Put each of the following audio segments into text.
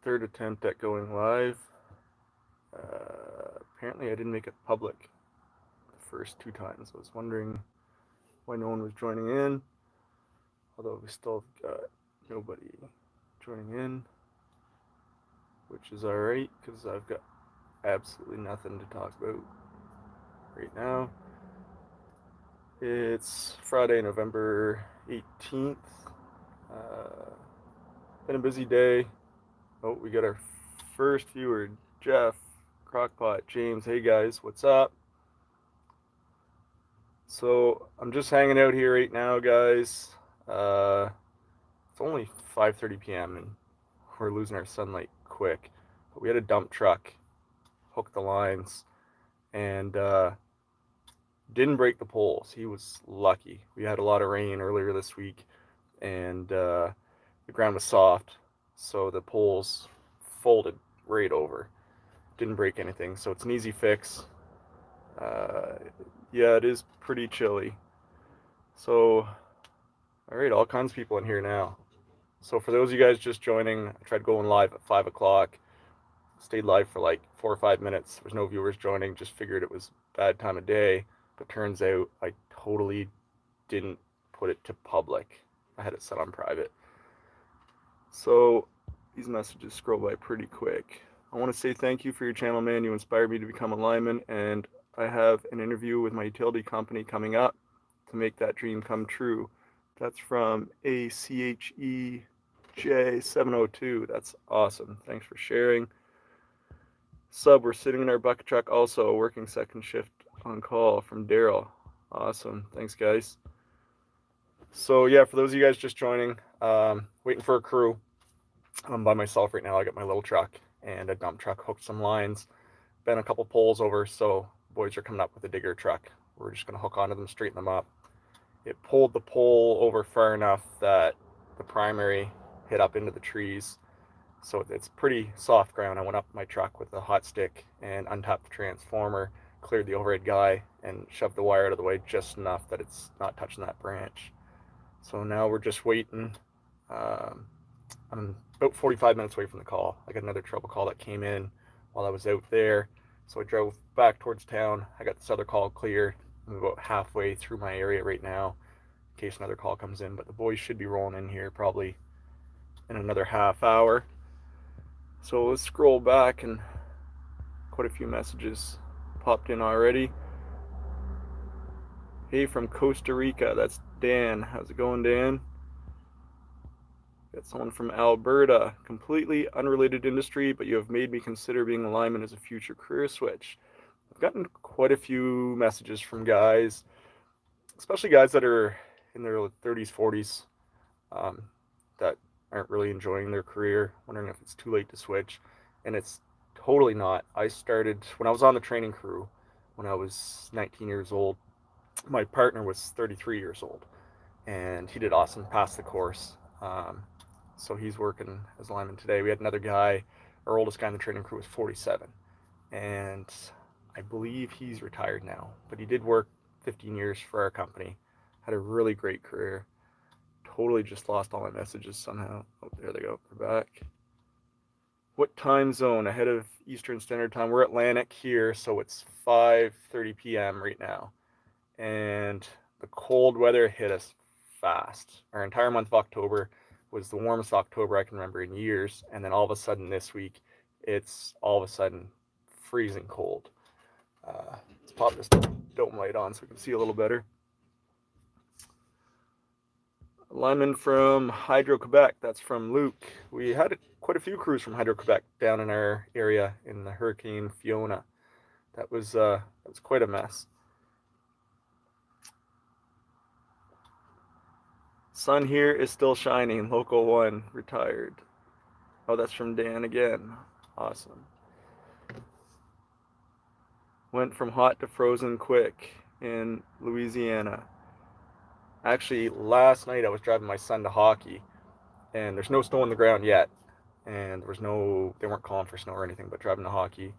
third attempt at going live. Apparently I didn't make it public the first two times. I was wondering why no one was joining in, although we still have got nobody joining in, which is alright because I've got absolutely nothing to talk about right now. It's Friday, November 18th. Been a busy day. Oh, we got our first viewer, Jeff, Crockpot, James. Hey guys, what's up? So I'm just hanging out here right now, guys. It's only 5:30 p.m. and we're losing our sunlight quick. But we had a dump truck hook the lines and didn't break the poles. He was lucky. We had a lot of rain earlier this week, and the ground was soft, so the poles folded right over. Didn't break anything, so it's an easy fix. Uh, yeah, it is pretty chilly. So, all right, all kinds of people in here now. So for those of you guys just joining, I tried going live at 5 o'clock. Stayed live for like 4 or 5 minutes. There was no viewers joining. Just figured it was a bad time of day. But turns out I totally didn't put it to public. I had it set on private. So these messages scroll by pretty quick. I want to say thank you for your channel, man. You inspired me to become a lineman, and I have an interview with my utility company coming up to make that dream come true. That's from ACHEJ702. That's awesome. Thanks for sharing. Sub, we're sitting in our bucket truck also, working second shift on call from Daryl. Awesome. Thanks, guys. So, yeah, for those of you guys just joining, waiting for a crew. I'm by myself right now. I got my little truck and a dump truck, hooked some lines, bent a couple poles over, so boys are coming up with a digger truck. We're just going to hook onto them, straighten them up. It pulled the pole over far enough that the primary hit up into the trees. So it's pretty soft ground. I went up my truck with a hot stick and untapped the transformer, cleared the overhead guy, and shoved the wire out of the way just enough that it's not touching that branch. So now we're just waiting. I'm about 45 minutes away from the call. I got another trouble call that came in while I was out there. So I drove back towards town. I got this other call cleared. I'm about halfway through my area right now in case another call comes in. But the boys should be rolling in here probably in another half hour. So let's scroll back, and quite a few messages popped in already. Hey, from Costa Rica, that's Dan. How's it going, Dan? Got someone from Alberta, completely unrelated industry, but you have made me consider being a lineman as a future career switch. I've gotten quite a few messages from guys, especially guys that are in their 30s, 40s, that aren't really enjoying their career, wondering if it's too late to switch. And it's totally not. I started when I was on the training crew when I was 19 years old. My partner was 33 years old, and he did awesome, passed the course. So he's working as a lineman today. We had another guy, our oldest guy in the training crew was 47, and I believe he's retired now, but he did work 15 years for our company, had a really great career. Totally just lost all my messages somehow. Oh, there they go, they're back. What time zone ahead of Eastern Standard Time? We're Atlantic here, so it's 5:30 p.m. right now, and the cold weather hit us fast. Our entire month of October was the warmest October I can remember in years, and then all of a sudden this week, it's all of a sudden freezing cold. Let's pop this dome light on so we can see a little better. Lineman from Hydro Quebec, that's from Luke. We had quite a few crews from Hydro Quebec down in our area in the Hurricane Fiona. That was quite a mess. Sun here is still shining. Local 1 retired. Oh, that's from Dan again. Awesome. Went from hot to frozen quick in Louisiana. Actually, last night I was driving my son to hockey, and there's no snow on the ground yet, and they weren't calling for snow or anything, but driving to hockey,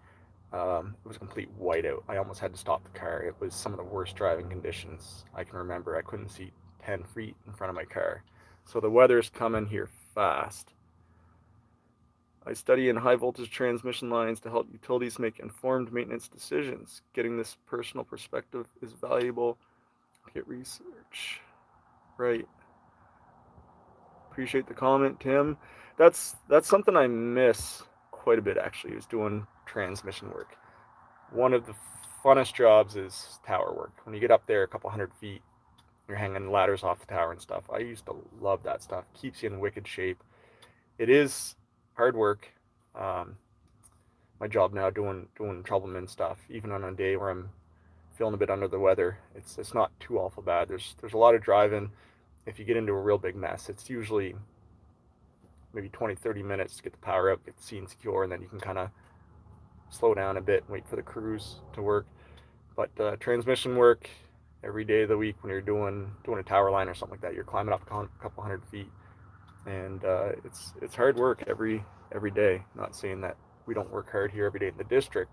it was a complete whiteout. I almost had to stop the car. It was some of the worst driving conditions I can remember. I couldn't see 10 feet in front of my car. So the weather's coming here fast. I study in high voltage transmission lines to help utilities make informed maintenance decisions. Getting this personal perspective is valuable. Get research. Right. Appreciate the comment, Tim. That's something I miss quite a bit actually, is doing transmission work. One of the funnest jobs is tower work. When you get up there a couple 100 feet, you're hanging ladders off the tower and stuff. I used to love that stuff. Keeps you in wicked shape. It is hard work. My job now doing troubleman stuff, even on a day where I'm feeling a bit under the weather, it's not too awful bad. There's a lot of driving. If you get into a real big mess, it's usually maybe 20-30 minutes to get the power up, get the scene secure, and then you can kind of slow down a bit and wait for the crews to work. But transmission work every day of the week, when you're doing a tower line or something like that, you're climbing up a couple 100 feet, and it's hard work every day. Not saying that we don't work hard here every day in the district,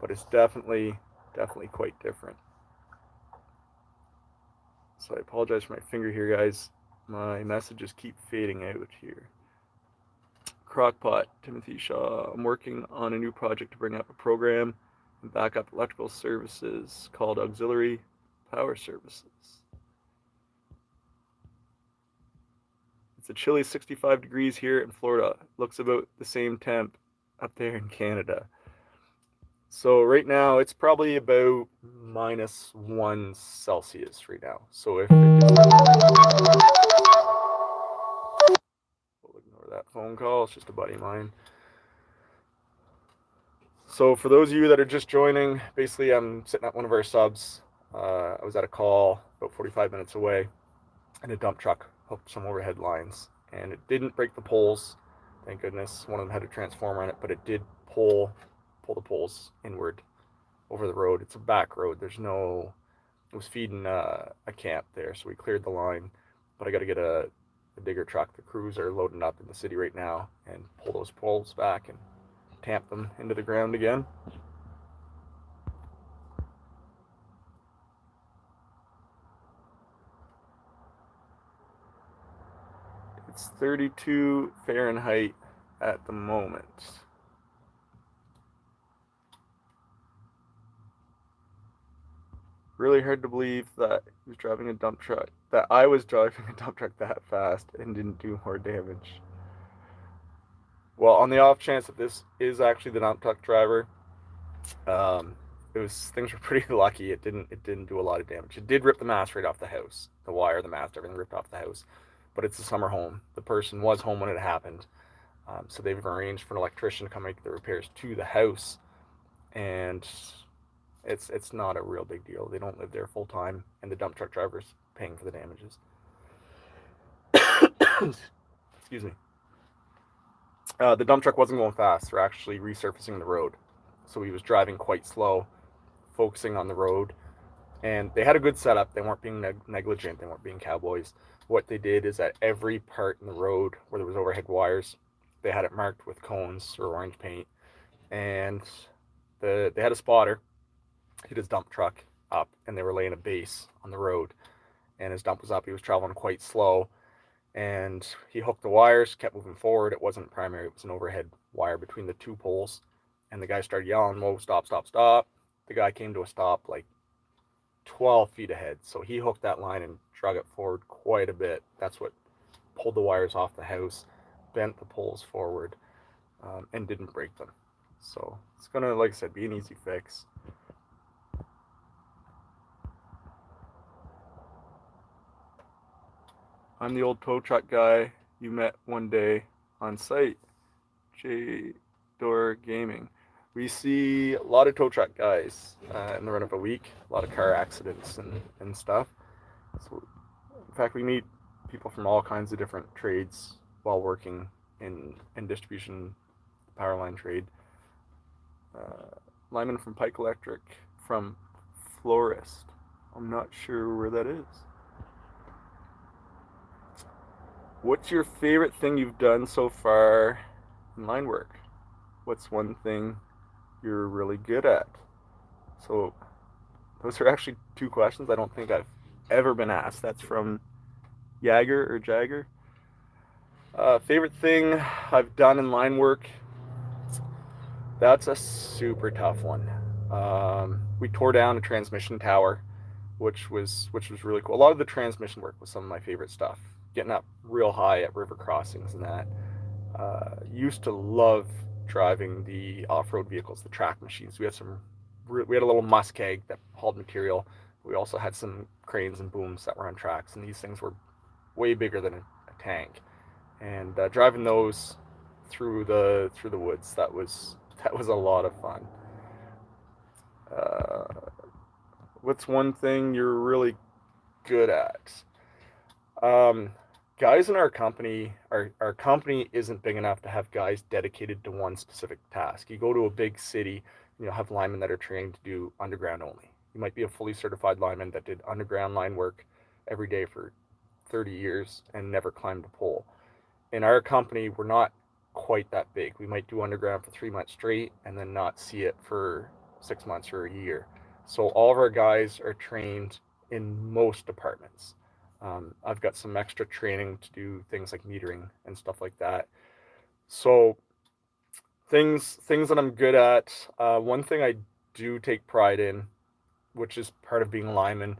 but it's definitely quite different. So I apologize for my finger here, guys. My messages keep fading out here. Crockpot, Timothy Shaw. I'm working on a new project to bring up a program and backup electrical services called Auxiliary Power Services. It's a chilly 65 degrees here in Florida. Looks about the same temp up there in Canada. So right now it's probably about -1 Celsius right now. So if we'll ignore that phone call, it's just a buddy of mine. So for those of you that are just joining, basically I'm sitting at one of our subs. I was at a call about 45 minutes away, and a dump truck hooked some overhead lines, and it didn't break the poles. Thank goodness. One of them had a transformer on it, but it did pull the poles inward over the road. It's a back road. It was feeding a camp there, so we cleared the line. But I got to get a digger truck. The crews are loading up in the city right now and pull those poles back and tamp them into the ground again. It's 32 Fahrenheit at the moment. Really hard to believe that he was driving a dump truck, that I was driving a dump truck that fast and didn't do more damage. Well, on the off chance that this is actually the dump truck driver, things were pretty lucky. It didn't do a lot of damage. It did rip the mast right off the house, the wire, the mast, everything ripped off the house. But it's a summer home. The person was home when it happened, so they've arranged for an electrician to come make the repairs to the house, and it's not a real big deal. They don't live there full time, and the dump truck driver's paying for the damages. Excuse me. The dump truck wasn't going fast. They're actually resurfacing the road, so he was driving quite slow, focusing on the road, and they had a good setup. They weren't being negligent. They weren't being cowboys. What they did is at every part in the road where there was overhead wires, they had it marked with cones or orange paint, and they had a spotter hit his dump truck up, and they were laying a base on the road, and his dump was up. He was traveling quite slow, and he hooked the wires, kept moving forward. It wasn't primary, it was an overhead wire between the two poles, and the guy started yelling, "Whoa, stop, stop, stop." The guy came to a stop like 12 feet ahead, so he hooked that line and drug it forward quite a bit. That's what pulled the wires off the house, bent the poles forward, and didn't break them. So it's gonna, like I said, be an easy fix. I'm the old tow truck guy you met one day on site. J Door Gaming. We see a lot of tow truck guys in the run of a week, a lot of car accidents and stuff. So, in fact, we meet people from all kinds of different trades while working in distribution, power line trade. Lineman from Pike Electric, from Florist. I'm not sure where that is. What's your favorite thing you've done so far in line work? What's one thing you're really good at? So those are actually two questions I don't think I've ever been asked. That's from Jagger or Jagger. Favorite thing I've done in line work That's a super tough one. We tore down a transmission tower, which was really cool. A lot of the transmission work was some of my favorite stuff. Getting up real high at river crossings and that. Used to love driving the off-road vehicles, the track machines. We had a little muskeg that hauled material. We also had some cranes and booms that were on tracks, and these things were way bigger than a tank. And driving those through the woods, that was a lot of fun. Uh, what's one thing you're really good at? Um, Guys in our company isn't big enough to have guys dedicated to one specific task. You go to a big city, and you'll have linemen that are trained to do underground only. You might be a fully certified lineman that did underground line work every day for 30 years and never climbed a pole. In our company, we're not quite that big. We might do underground for 3 months straight and then not see it for 6 months or a year. So all of our guys are trained in most departments. I've got some extra training to do things like metering and stuff like that. So things that I'm good at. One thing I do take pride in, which is part of being a lineman,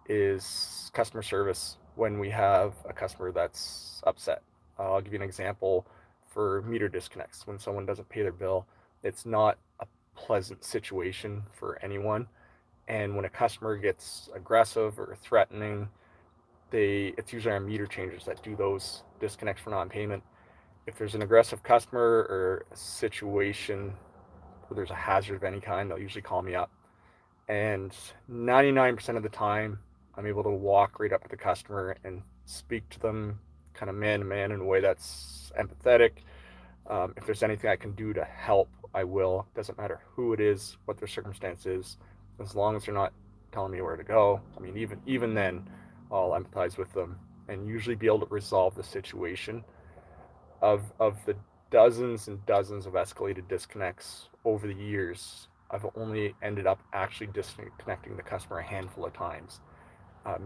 is customer service when we have a customer that's upset. I'll give you an example for meter disconnects. When someone doesn't pay their bill, it's not a pleasant situation for anyone. And when a customer gets aggressive or threatening, it's usually our meter changers that do those disconnects for non-payment. If there's an aggressive customer or a situation where there's a hazard of any kind, they'll usually call me up. And 99% of the time, I'm able to walk right up to the customer and speak to them kind of man to man in a way that's empathetic. If there's anything I can do to help, I will. Doesn't matter who it is, what their circumstance is, as long as they're not telling me where to go. I mean, even then, I'll empathize with them and usually be able to resolve the situation. Of the dozens and dozens of escalated disconnects over the years, I've only ended up actually disconnecting the customer a handful of times.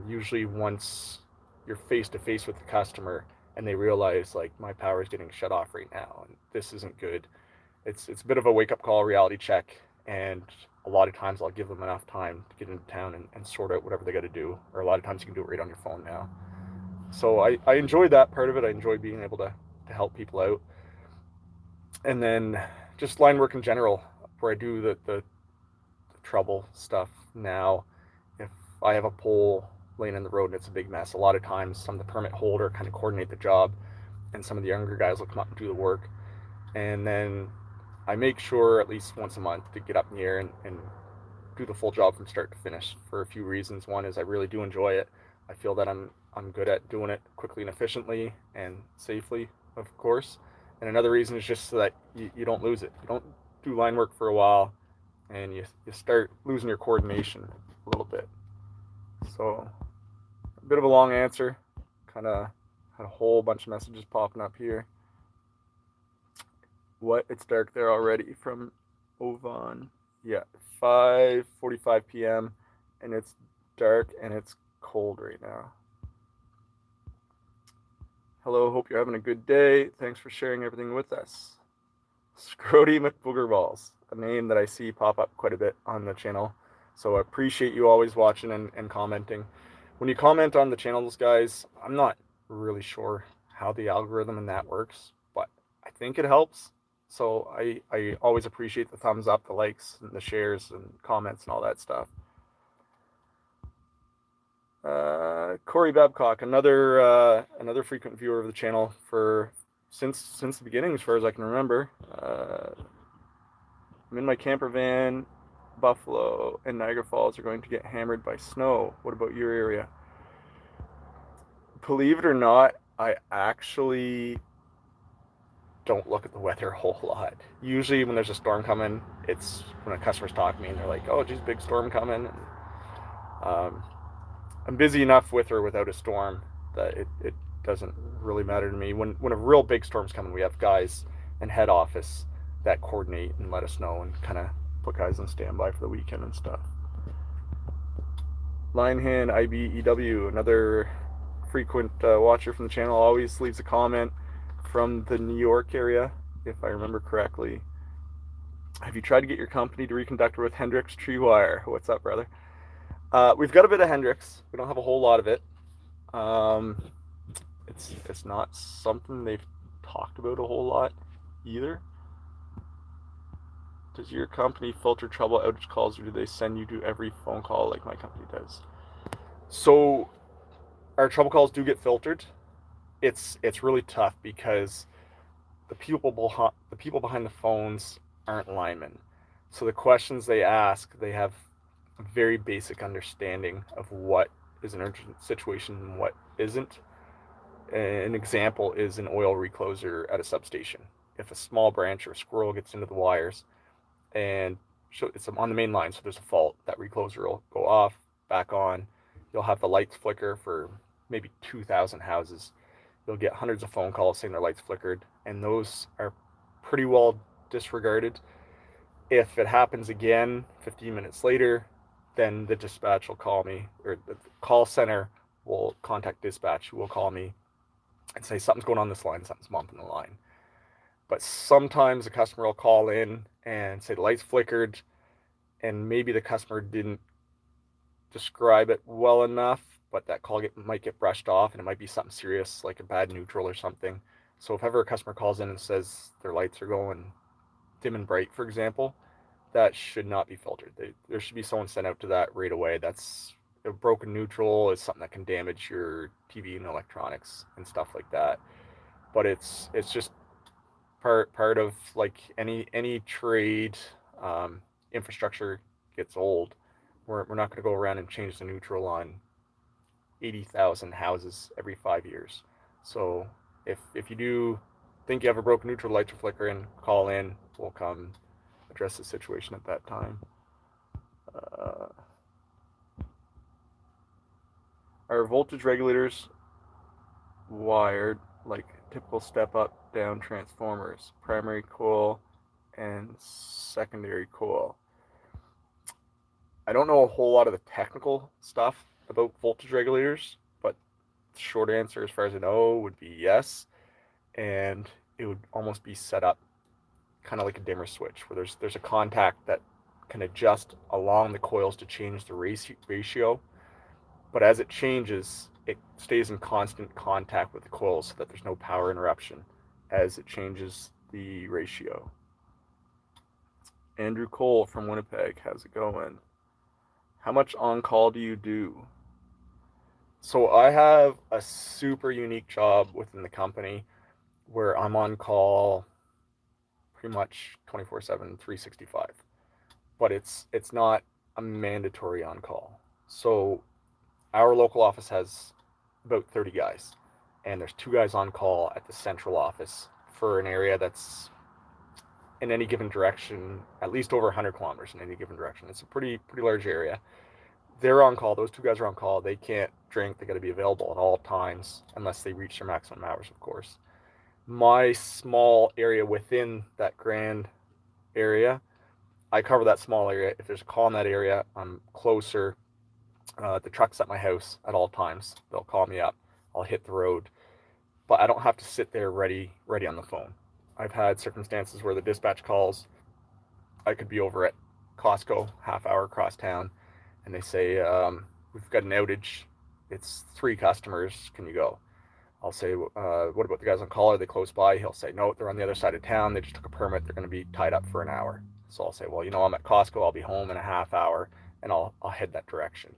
Usually, once you're face to face with the customer and they realize like my power is getting shut off right now and this isn't good, it's a bit of a wake up call, reality check, and a lot of times I'll give them enough time to get into town and sort out whatever they got to do. Or a lot of times you can do it right on your phone now. So I enjoy that part of it. I enjoy being able to help people out. And then just line work in general, where I do the trouble stuff now. If I have a pole laying in the road and it's a big mess, a lot of times some of the permit holder kind of coordinate the job, and some of the younger guys will come up and do the work. And then I make sure at least once a month to get up in the air and do the full job from start to finish for a few reasons. One is I really do enjoy it. I feel that I'm good at doing it quickly and efficiently and safely, of course. And another reason is just so that you don't lose it. You don't do line work for a while and you start losing your coordination a little bit. So a bit of a long answer. Kind of had a whole bunch of messages popping up here. What? It's dark there already from Ovan. Yeah, 5:45 p.m. and it's dark and it's cold right now. Hello, hope you're having a good day. Thanks for sharing everything with us. Scrody McBoogerballs, a name that I see pop up quite a bit on the channel. So I appreciate you always watching and commenting. When you comment on the channels, guys, I'm not really sure how the algorithm and that works, but I think it helps. So I always appreciate the thumbs up, the likes, and the shares, and comments, and all that stuff. Corey Babcock, another frequent viewer of the channel since the beginning, as far as I can remember. I'm in my camper van. Buffalo and Niagara Falls are going to get hammered by snow. What about your area? Believe it or not, I actually don't look at the weather a whole lot. Usually when there's a storm coming, it's when a customer's talking to me and they're like, oh geez, big storm coming. And, I'm busy enough with or without a storm that it doesn't really matter to me. When a real big storm's coming, we have guys in head office that coordinate and let us know and kind of put guys on standby for the weekend and stuff. Linehand IBEW, another frequent watcher from the channel, always leaves a comment from the New York area, if I remember correctly. Have you tried to get your company to reconductor with Hendrix tree wire? What's up, brother? We've got a bit of Hendrix. We don't have a whole lot of it. Um, it's not something they've talked about a whole lot either. Does your company filter trouble outage calls, or do they send you to every phone call like my company does? So our trouble calls do get filtered. It's really tough because the people behind the phones aren't linemen. So the questions they ask, they have a very basic understanding of what is an urgent situation and what isn't. An example is an oil recloser at a substation. If a small branch or a squirrel gets into the wires and it's on the main line, so there's a fault, that recloser will go off, back on. You'll have the lights flicker for maybe 2,000 houses. You'll get hundreds of phone calls saying their lights flickered, and those are pretty well disregarded. If it happens again 15 minutes later, then the dispatch will call me, or the call center will contact dispatch, who will call me and say something's going on this line, something's bumping the line. But sometimes the customer will call in and say the lights flickered, and maybe the customer didn't describe it well enough, but that call might get brushed off, and it might be something serious like a bad neutral or something. So if ever a customer calls in and says their lights are going dim and bright, for example, that should not be filtered. There should be someone sent out to that right away. That's a broken neutral is something that can damage your TV and electronics and stuff like that. But it's just part of like any trade. Infrastructure gets old. We're not going to go around and change the neutral on 80,000 houses every 5 years. So if you do think you have a broken neutral, lights are flickering, call in. We'll come address the situation at that time. Uh, are voltage regulators wired like typical step up down transformers, primary coil and secondary coil? I don't know a whole lot of the technical stuff about voltage regulators, but the short answer, as far as I know, would be yes. And it would almost be set up kind of like a dimmer switch, where there's a contact that can adjust along the coils to change the ratio. But as it changes, it stays in constant contact with the coils so that there's no power interruption as it changes the ratio. Andrew Cole from Winnipeg, how's it going? How much on call do you do? So I have a super unique job within the company where I'm on call pretty much 24/7, 365. But it's not a mandatory on call. So our local office has about 30 guys, and there's two guys on call at the central office for an area that's in any given direction, at least over 100 kilometers in any given direction. It's a pretty large area. They're on call. Those two guys are on call. They can't drink. They got to be available at all times unless they reach their maximum hours, of course. My small area within that grand area, I cover that small area. If there's a call in that area, I'm closer. The truck's at my house at all times. They'll call me up. I'll hit the road, but I don't have to sit there ready on the phone. I've had circumstances where the dispatch calls. I could be over at Costco, half hour across town, and they say, we've got an outage. It's 3 customers. Can you go? I'll say, what about the guys on call? Are they close by? He'll say, no, they're on the other side of town. They just took a permit. They're going to be tied up for an hour. So I'll say, well, I'm at Costco. I'll be home in a half hour, and I'll head that direction.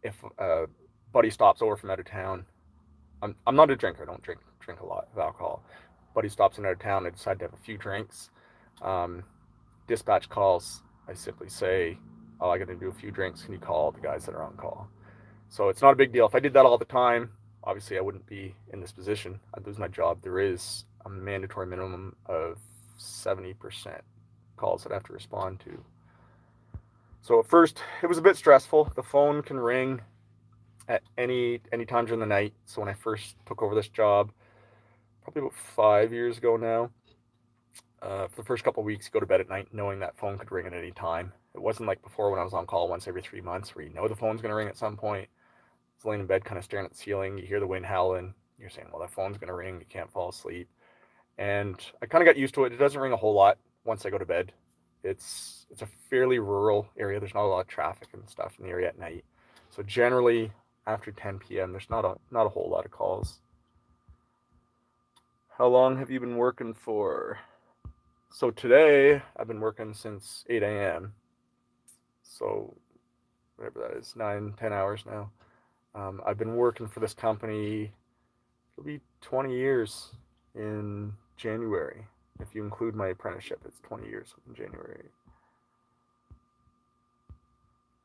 If a buddy stops over from out of town, I'm not a drinker. I don't drink a lot of alcohol. Buddy stops in out of town. I decide to have a few drinks. Um, Dispatch calls. I simply say, oh, I got to do a few drinks. Can you call the guys that are on call? So it's not a big deal. If I did that all the time, obviously I wouldn't be in this position. I'd lose my job. There is a mandatory minimum of 70% calls that I have to respond to. So at first it was a bit stressful. The phone can ring at any time during the night. So when I first took over this job, probably about 5 years ago now, for the first couple of weeks, go to bed at night knowing that phone could ring at any time. It wasn't like before when I was on call once every 3 months, where the phone's going to ring at some point. It's laying in bed, kind of staring at the ceiling. You hear the wind howling. You're saying, well, that phone's going to ring. You can't fall asleep. And I kind of got used to it. It doesn't ring a whole lot once I go to bed. It's a fairly rural area. There's not a lot of traffic and stuff in the area at night. So generally after 10 p.m. there's not a whole lot of calls. How long have you been working for? So today I've been working since 8 a.m. So whatever that is, 9, 10 hours now. I've been working for this company. It'll be 20 years in January. If you include my apprenticeship, it's 20 years in January.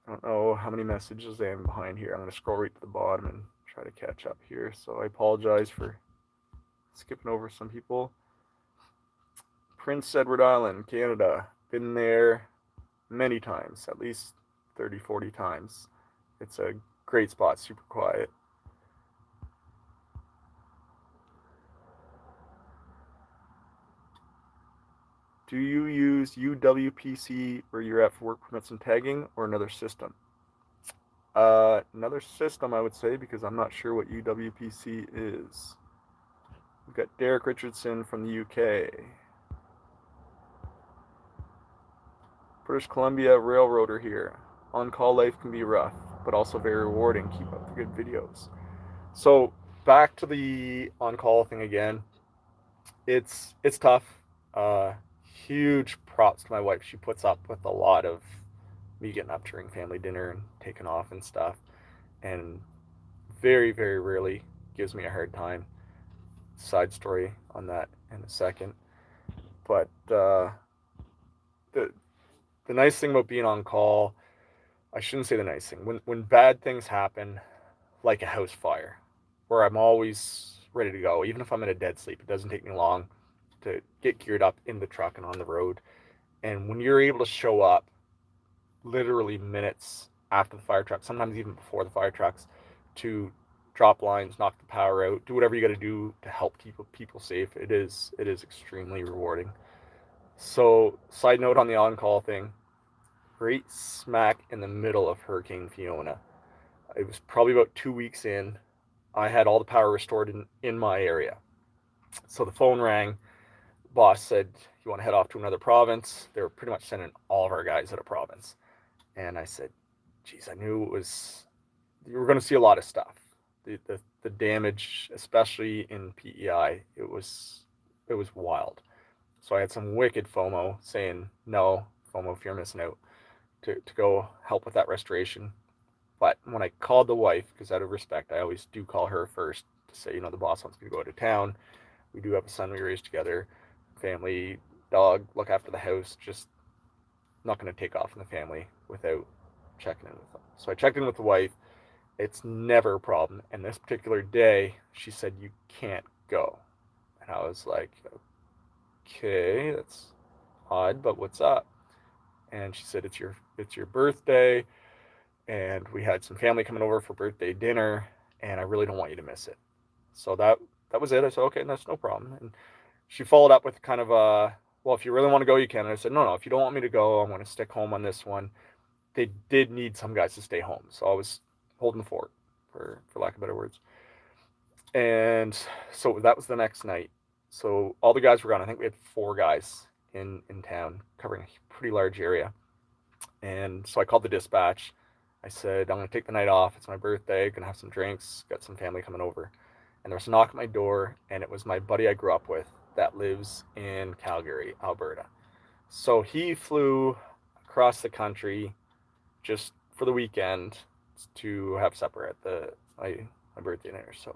I don't know how many messages I am behind here. I'm going to scroll right to the bottom and try to catch up here. So I apologize for skipping over some people. Prince Edward Island, Canada. Been there many times, at least 30, 40 times. It's a great spot, super quiet. Do you use UWPC where you're at for work permits and tagging, or another system? Another system, I would say, because I'm not sure what UWPC is. We've got Derek Richardson from the UK. British Columbia railroader here. On-call life can be rough, but also very rewarding. Keep up the good videos. So back to the on-call thing again. It's tough. Uh, Huge props to my wife. She puts up with a lot of me getting up during family dinner and taking off and stuff, and very, very rarely gives me a hard time. Side story on that in a second. But the nice thing about being on call, I shouldn't say the nice thing. When bad things happen, like a house fire, where I'm always ready to go, even if I'm in a dead sleep, it doesn't take me long to get geared up in the truck and on the road. And when you're able to show up literally minutes after the fire truck, sometimes even before the fire trucks, to drop lines, knock the power out, do whatever you got to do to help keep people safe, it is extremely rewarding. So, side note on the on-call thing, right smack in the middle of Hurricane Fiona. It was probably about 2 weeks in. I had all the power restored in my area. So the phone rang. Boss said, "You want to head off to another province?" They were pretty much sending all of our guys out of province. And I said, geez, I knew you were going to see a lot of stuff. The damage, especially in PEI, it was wild. So I had some wicked FOMO saying, no, FOMO, fear of missing out, to go help with that restoration. But when I called the wife, because out of respect, I always do call her first to say, the boss wants me to go out of town. We do have a son we raised together, family, dog, look after the house, just not going to take off in the family without checking in with them. So I checked in with the wife. It's never a problem. And this particular day, she said, "You can't go." And I was like, okay, that's odd, but what's up? And she said, it's your birthday, and we had some family coming over for birthday dinner, and I really don't want you to miss it. So that was it. I said, okay, that's no problem. And she followed up with kind of a, well, if you really want to go, you can. And I said, no, if you don't want me to go, I'm going to stick home on this one. They did need some guys to stay home, so I was holding the fort, for lack of better words. And so that was the next night. So all the guys were gone. I think we had 4 guys in town, covering a pretty large area. And so I called the dispatch. I said, I'm going to take the night off. It's my birthday. Going to have some drinks. Got some family coming over. And there was a knock at my door, and it was my buddy I grew up with that lives in Calgary, Alberta. So he flew across the country just for the weekend to have supper at my birthday dinner. So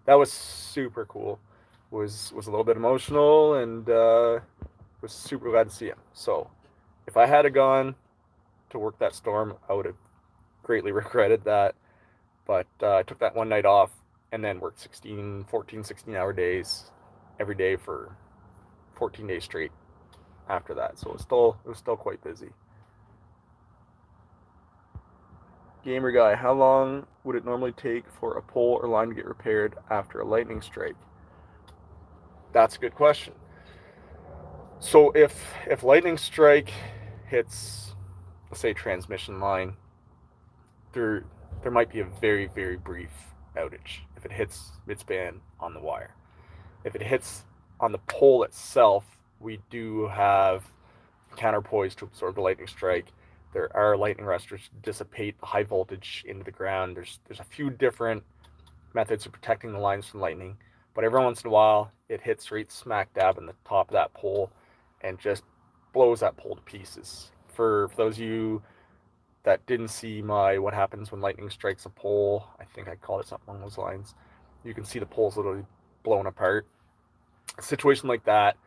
that was super cool. Was a little bit emotional, and was super glad to see him. So if I had gone to work that storm, I would have greatly regretted that. But I took that one night off and then worked 16-hour days every day for 14 days straight after that. So it was still quite busy. Gamer guy, how long would it normally take for a pole or line to get repaired after a lightning strike? That's a good question. So if lightning strike hits, let's say, transmission line, there might be a very, very brief outage if it hits midspan on the wire. If it hits on the pole itself, we do have counterpoise to absorb the lightning strike. There are lightning arresters to dissipate the high voltage into the ground. There's a few different methods of protecting the lines from lightning, but every once in a while it hits right smack dab in the top of that pole and just blows that pole to pieces. For those of you that didn't see my what happens when lightning strikes a pole, I think I called it something along those lines. You can see the poles literally blown apart. A situation like that,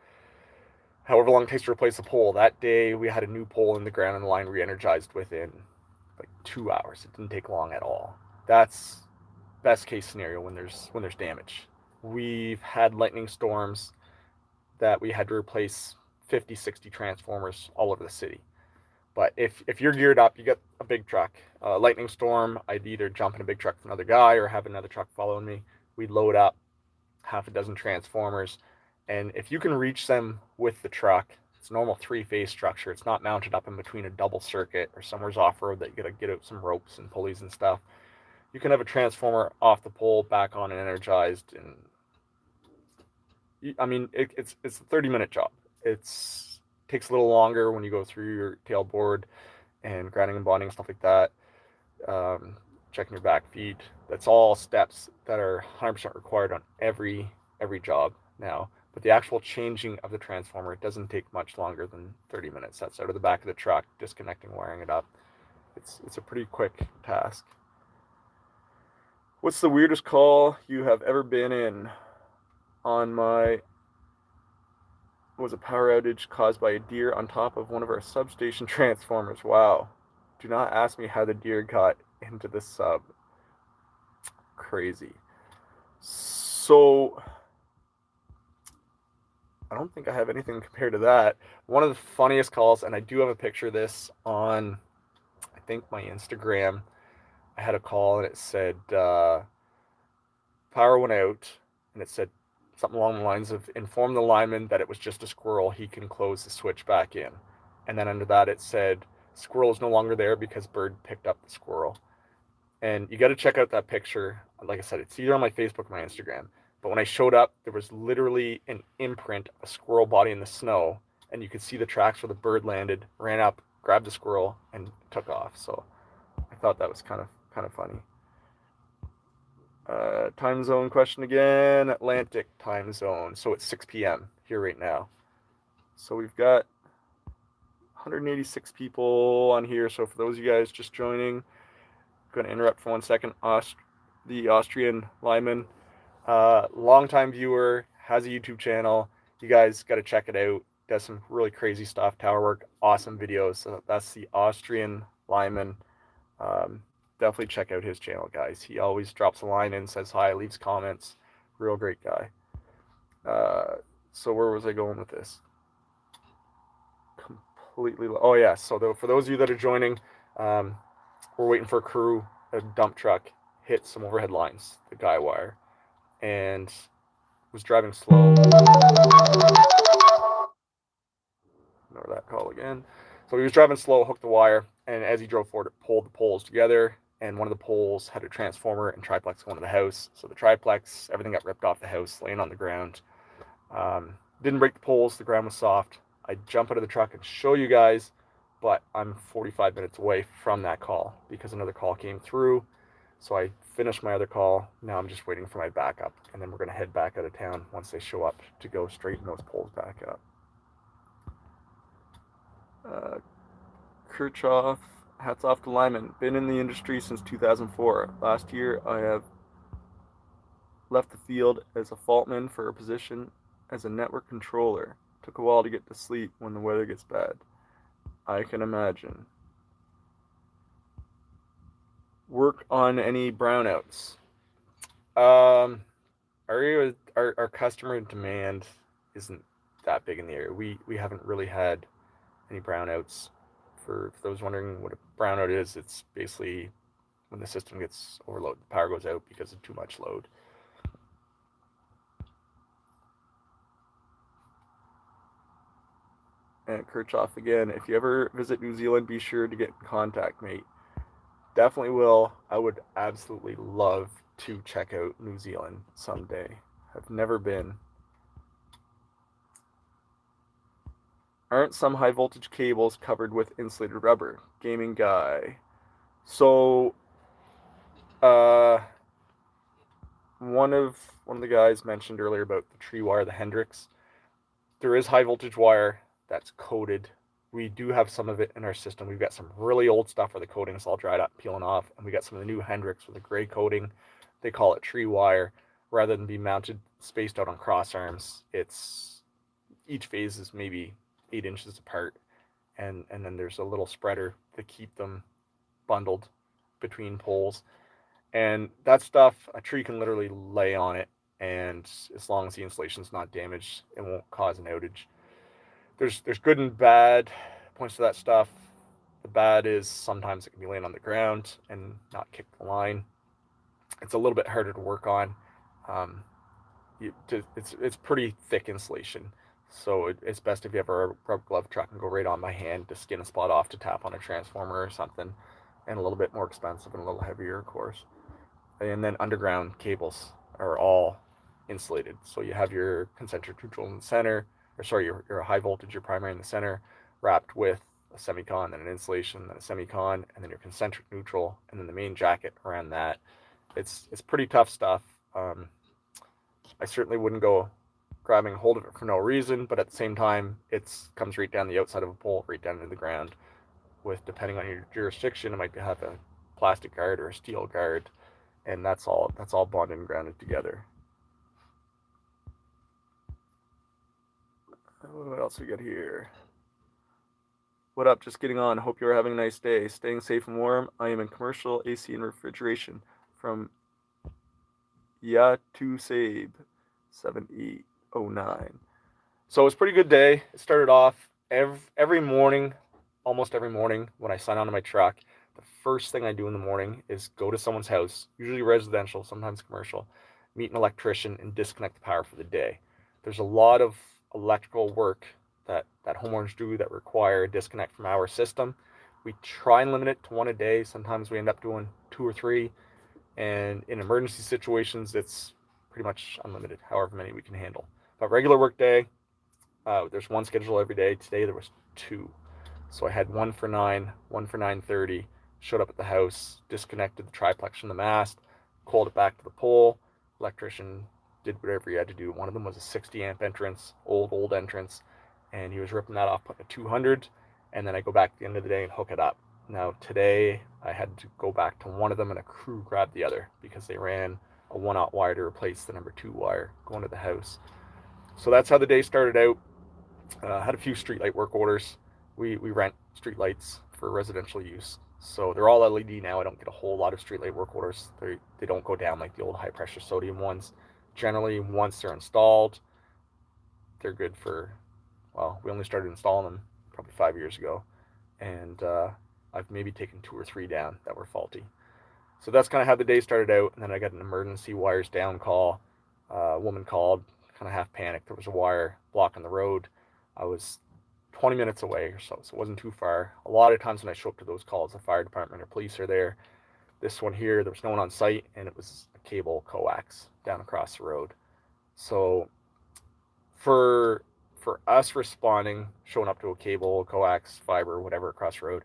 however long it takes to replace a pole, that day we had a new pole in the ground and the line re-energized within like 2 hours. It didn't take long at all. That's best case scenario when there's damage. We've had lightning storms that we had to replace 50, 60 transformers all over the city. But if you're geared up, you get a big truck. Lightning storm, I'd either jump in a big truck with another guy or have another truck following me. We'd load up half a dozen transformers. And if you can reach them with the truck, it's a normal three-phase structure. It's not mounted up in between a double circuit or somewhere's off-road that you got to get out some ropes and pulleys and stuff. You can have a transformer off the pole, back on and energized. And I mean, it's a 30-minute job. It takes a little longer when you go through your tailboard and grounding and bonding, stuff like that. Checking your back feed. That's all steps that are 100% required on every job now. But the actual changing of the transformer, it doesn't take much longer than 30 minutes. That's out of the back of the truck, disconnecting, wiring it up. It's a pretty quick task. What's the weirdest call you have ever been in? On my was a power outage caused by a deer on top of one of our substation transformers. Wow. Do not ask me how the deer got into the sub. Crazy. So I don't think I have anything compared to that. One of the funniest calls, and I do have a picture of this on, I think, my Instagram. I had a call and it said power went out, and it said something along the lines of inform the lineman that it was just a squirrel. He can close the switch back in. And then under that it said squirrel is no longer there because bird picked up the squirrel. And you got to check out that picture. Like I said, it's either on my Facebook or my Instagram. But when I showed up, there was literally an imprint, a squirrel body in the snow, and you could see the tracks where the bird landed, ran up, grabbed the squirrel, and took off. So I thought that was kind of funny. Time zone question again. Atlantic time zone. So it's 6 p.m. here right now. So we've got 186 people on here. So for those of you guys just joining, I'm going to interrupt for 1 second. The Austrian Lineman, longtime viewer, has a YouTube channel. You guys got to check it out. Does some really crazy stuff, tower work, awesome videos. So that's the Austrian Lineman. Definitely check out his channel, guys. He always drops a line in, says hi, leaves comments. Real great guy. So where was I going with this? Completely. Oh yeah. So for those of you that are joining, we're waiting for a crew. A dump truck hit some overhead lines, the guy wire, and was driving slow. Ignore that call again. So he was driving slow, hooked the wire, and as he drove forward, it pulled the poles together. And one of the poles had a transformer and triplex going to the house. So the triplex, everything got ripped off the house, laying on the ground. Didn't break the poles. The ground was soft. I'd jump out of the truck and show you guys, but I'm 45 minutes away from that call because another call came through. So I finished my other call. Now I'm just waiting for my backup, and then we're going to head back out of town once they show up to go straighten those poles back up. Kirchhoff, hats off to Lineman. Been in the industry since 2004. Last year, I have left the field as a faultman for a position as a network controller. Took a while to get to sleep when the weather gets bad. I can imagine. Work on any brownouts. Our customer demand isn't that big in the area. We haven't really had any brownouts. For those wondering what a brownout is, it's basically when the system gets overloaded, the power goes out because of too much load. And Kirchhoff again, if you ever visit New Zealand, be sure to get in contact, mate. Definitely will. I would absolutely love to check out New Zealand someday. I've never been. Aren't some high voltage cables covered with insulated rubber? Gaming guy. So, uh, one of the guys mentioned earlier about the tree wire, the Hendrix. There is high voltage wire that's coated. We do have some of it in our system. We've got some really old stuff where the coating's all dried up, peeling off, and we got some of the new Hendrix with a gray coating. They call it tree wire. Rather than be mounted spaced out on cross arms, it's each phase is maybe 8 inches apart, and then there's a little spreader to keep them bundled between poles. And that stuff, a tree can literally lay on it, and as long as the insulation's not damaged, it won't cause an outage. There's good and bad points to that stuff. The bad is sometimes it can be laying on the ground and not kick the line. It's a little bit harder to work on. Um, it's pretty thick insulation, so it's best if you have a rubber glove truck and go right on my hand to skin a spot off to tap on a transformer or something, and a little bit more expensive and a little heavier, of course. And then underground cables are all insulated. So you have your concentric neutral in the center, or sorry, your high voltage, your primary in the center, wrapped with a semicon, then an insulation, then a semicon, and then your concentric neutral, and then the main jacket around that. It's pretty tough stuff. I certainly wouldn't go grabbing hold of it for no reason, but at the same time, it comes right down the outside of a pole, right down into the ground. With depending on your jurisdiction, it might have a plastic guard or a steel guard, and that's all bonded and grounded together. What else we got here? What up? Just getting on. Hope you're having a nice day. Staying safe and warm. I am in commercial AC and refrigeration from Yatu Sabe 7809. So it was a pretty good day. It started off every morning, almost every morning when I sign onto my truck. The first thing I do in the morning is go to someone's house, usually residential, sometimes commercial, meet an electrician, and disconnect the power for the day. There's a lot of electrical work that homeowners do that require a disconnect from our system. We try and limit it to one a day. Sometimes we end up doing 2 or 3. And in emergency situations, it's pretty much unlimited, however many we can handle. But regular work day, there's one schedule every day. Today there was 2. So I had one for 9, one for 9:30. Showed up at the house, disconnected the triplex from the mast, called it back to the pole. Electrician did whatever he had to do. One of them was a 60 amp entrance, old entrance, and he was ripping that off, putting a 200. And then I go back at the end of the day and hook it up. Now today I had to go back to one of them and a crew grabbed the other because they ran a 1/0 wire to replace the number 2 wire going to the house. So that's how the day started out. Had a few streetlight work orders. We rent streetlights for residential use, so they're all LED now. I don't get a whole lot of streetlight work orders. They don't go down like the old high pressure sodium ones. Generally, once they're installed, they're good for. Well, we only started installing them probably 5 years ago, and I've maybe taken 2 or 3 down that were faulty. So that's kind of how the day started out, and then I got an emergency wires down call. A woman called, kind of half panicked. There was a wire blocking the road. I was 20 minutes away or so it wasn't too far. A lot of times when I show up to those calls, the fire department or police are there. This one here, there was no one on site, and it was a cable coax down across the road. So for us responding, showing up to a cable, coax, fiber, whatever across the road,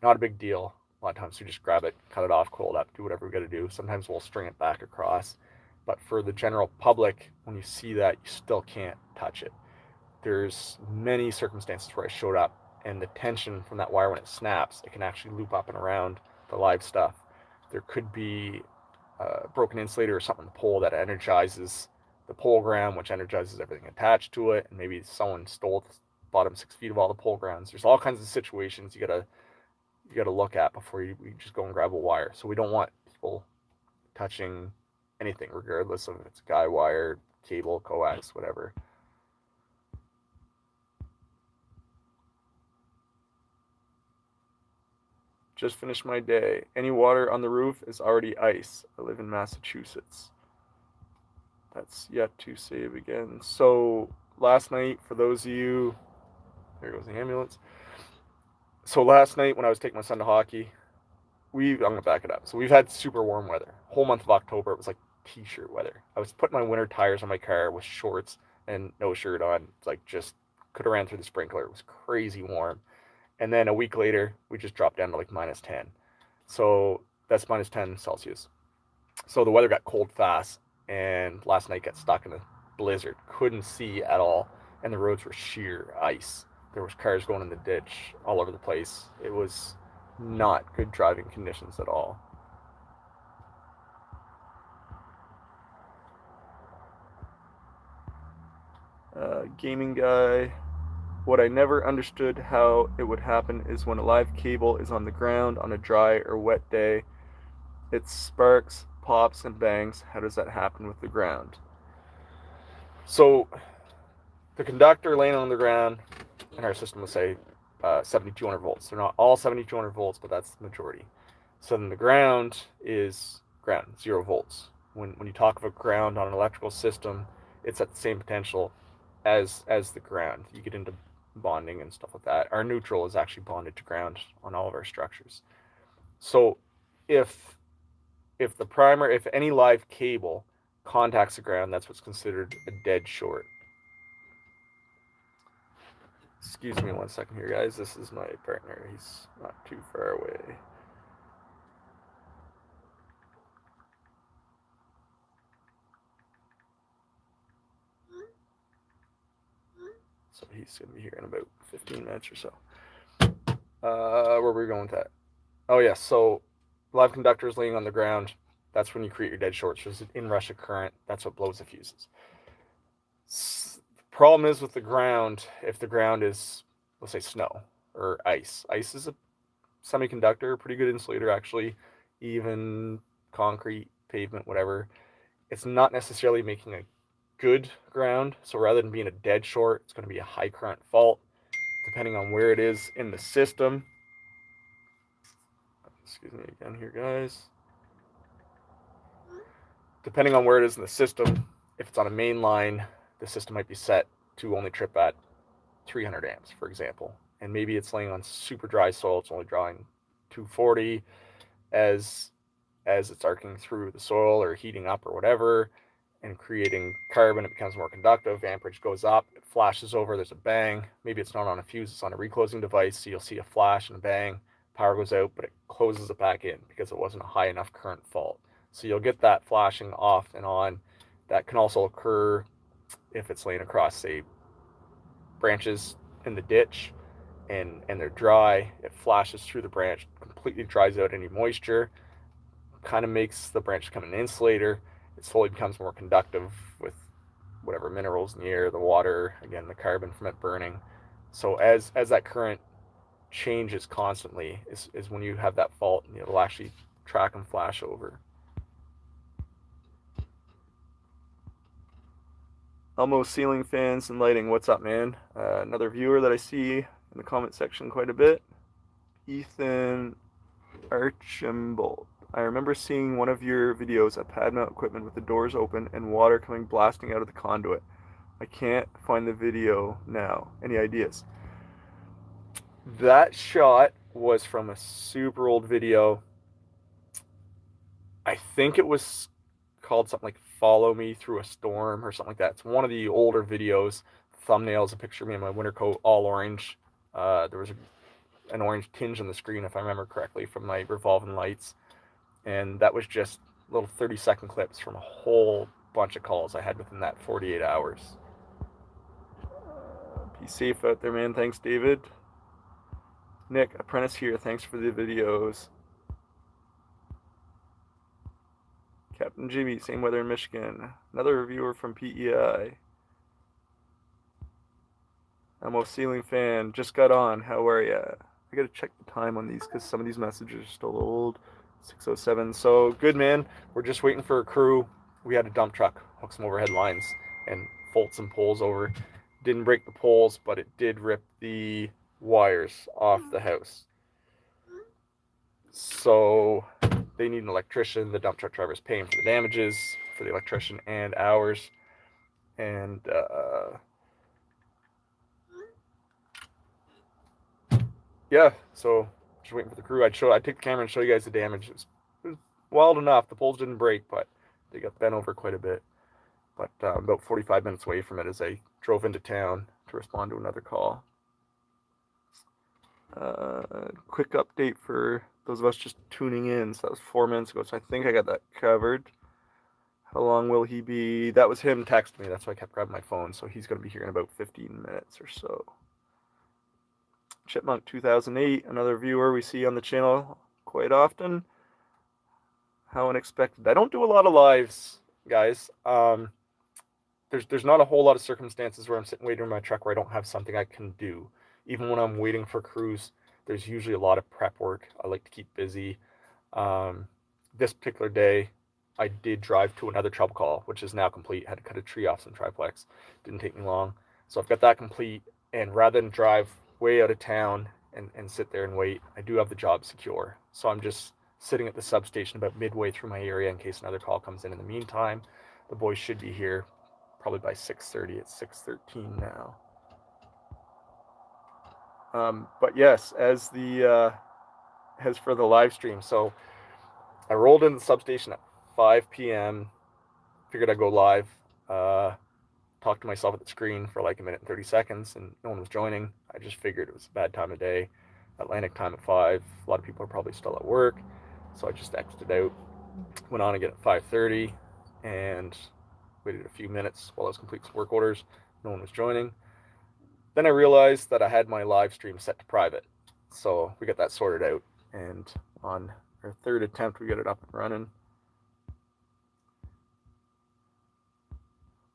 not a big deal. A lot of times we just grab it, cut it off, coil it up, do whatever we got to do. Sometimes we'll string it back across. But for the general public, when you see that, you still can't touch it. There's many circumstances where I showed up, and the tension from that wire when it snaps, it can actually loop up and around the live stuff. There could be a broken insulator or something on the pole that energizes the pole ground, which energizes everything attached to it, and maybe someone stole the bottom 6 feet of all the pole grounds. There's all kinds of situations you gotta look at before you just go and grab a wire. So we don't want people touching anything, regardless of if it's guy wire, cable, coax, whatever. Just finished my day. Any water on the roof is already ice. I live in Massachusetts. That's yet to save again. So last night, for those of you, there goes the ambulance. So last night when I was taking my son to hockey, I'm gonna back it up. So we've had super warm weather. Whole month of October, it was like t-shirt weather. I was putting my winter tires on my car with shorts and no shirt on, like just could have ran through the sprinkler. It was crazy warm. And then a week later, we just dropped down to like -10. So that's -10 Celsius. So the weather got cold fast, and last night got stuck in a blizzard. Couldn't see at all, and the roads were sheer ice. There was cars going in the ditch all over the place. It was not good driving conditions at all. Gaming guy. What I never understood how it would happen is when a live cable is on the ground on a dry or wet day, it sparks, pops, and bangs. How does that happen with the ground? So the conductor laying on the ground in our system will say 7,200 volts. They're not all 7,200 volts, but that's the majority. So then the ground is ground, 0 volts. When you talk about ground on an electrical system, it's at the same potential as the ground. You get into bonding and stuff like that. Our neutral is actually bonded to ground on all of our structures. So if if any live cable contacts the ground, that's what's considered a dead short. Excuse me 1 second here, guys. This is my partner. He's not too far away. So he's going to be here in about 15 minutes or so. Where were we going with that? Oh, yeah. So live conductors laying on the ground, that's when you create your dead shorts. There's an inrush of current. That's what blows the fuses. The problem is with the ground, if the ground is, let's say, snow or ice. Ice is a semiconductor, pretty good insulator, actually. Even concrete, pavement, whatever. It's not necessarily making a good ground. So rather than being a dead short, it's going to be a high current fault, depending on where it is in the system. Excuse me again here, guys. Depending on where it is in the system, if it's on a main line, the system might be set to only trip at 300 amps, for example. And maybe it's laying on super dry soil, it's only drawing 240. As it's arcing through the soil or heating up or whatever and creating carbon, it becomes more conductive, amperage goes up, it flashes over, there's a bang. Maybe it's not on a fuse, it's on a reclosing device, so you'll see a flash and a bang, power goes out, but it closes it back in because it wasn't a high enough current fault. So you'll get that flashing off and on. That can also occur if it's laying across, say, branches in the ditch and they're dry. It flashes through the branch, completely dries out any moisture, kind of makes the branch become an insulator. It slowly becomes more conductive with whatever minerals in the air, the water, again, the carbon from it burning. So as that current changes constantly is when you have that fault, and it'll actually track and flash over. Elmo ceiling fans and lighting. What's up, man? Another viewer that I see in the comment section quite a bit. Ethan Archimbold. I remember seeing one of your videos at pad mount equipment with the doors open and water coming blasting out of the conduit. I can't find the video now. Any ideas? That shot was from a super old video. I think it was called something like Follow Me Through a Storm or something like that. It's one of the older videos. Thumbnails, a picture of me in my winter coat, all orange. There was an orange tinge on the screen, if I remember correctly, from my revolving lights. And that was just little 30-second clips from a whole bunch of calls I had within that 48 hours. Be safe out there, man. Thanks, David. Nick, apprentice here. Thanks for the videos. Captain Jimmy, same weather in Michigan. Another reviewer from PEI. Elmo ceiling fan, just got on. How are ya? I gotta check the time on these because some of these messages are still old. 6:07. So good, man. We're just waiting for a crew. We had a dump truck hook some overhead lines and fold some poles over. Didn't break the poles, but it did rip the wires off the house. So they need an electrician. The dump truck driver is paying for the damages for the electrician and ours. And yeah, so just waiting for the crew. I'd take the camera and show you guys the damage. It was wild enough. The poles didn't break, but they got bent over quite a bit. But about 45 minutes away from it as I drove into town, to respond to another call. Quick update for those of us just tuning in. So that was 4 minutes ago. So I think I got that covered. How long will he be? That was him texting me. That's why I kept grabbing my phone. So he's going to be here in about 15 minutes or so. Chipmunk 2008, another viewer we see on the channel quite often. How unexpected. I don't do a lot of lives, guys. There's not a whole lot of circumstances where I'm sitting waiting in my truck where I don't have something I can do. Even when I'm waiting for crews, there's usually a lot of prep work. I like to keep busy. This particular day, I did drive to another trouble call, which is now complete. Had to cut a tree off some triplex. Didn't take me long. So I've got that complete. And rather than drive way out of town and sit there and wait, I do have the job secure. So I'm just sitting at the substation about midway through my area in case another call comes in the meantime. The boys should be here probably by 6:30. It's 6:13 now. But yes, as for the live stream, so I rolled in the substation at 5 p.m. Figured I'd go live. Talked to myself at the screen for like a minute and 30 seconds, and no one was joining. I just figured it was a bad time of day. Atlantic time at 5. A lot of people are probably still at work, so I just exited out. Went on again at 5:30, and waited a few minutes while I was completing some work orders. No one was joining. Then I realized that I had my live stream set to private, so we got that sorted out, and on our third attempt we got it up and running.